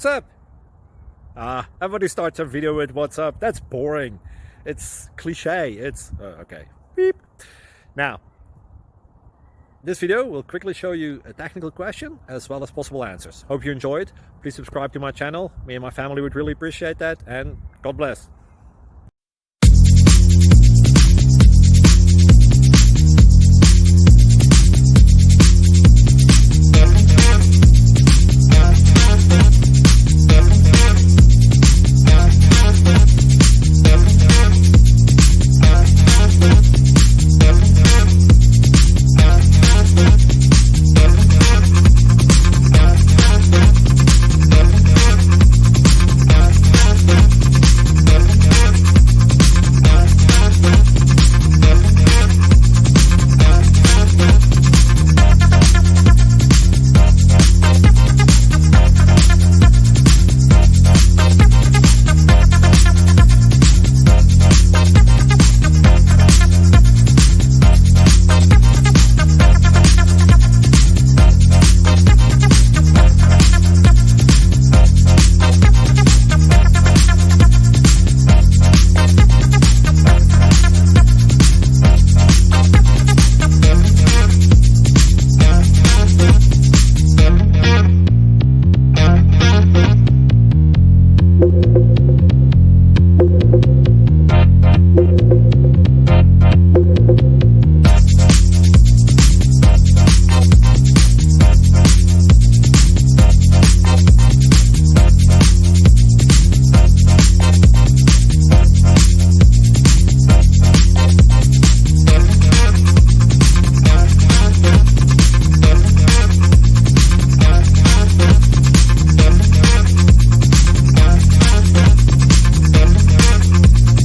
what's up? Everybody starts a video with what's up. That's boring. It's cliche. It's okay. Beep. Now, this video will quickly show you a technical question as well as possible answers. Hope you enjoyed. Please subscribe to my channel. Me and my family would really appreciate that, and God bless.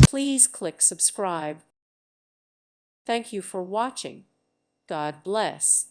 Please click subscribe. Thank you for watching. God bless.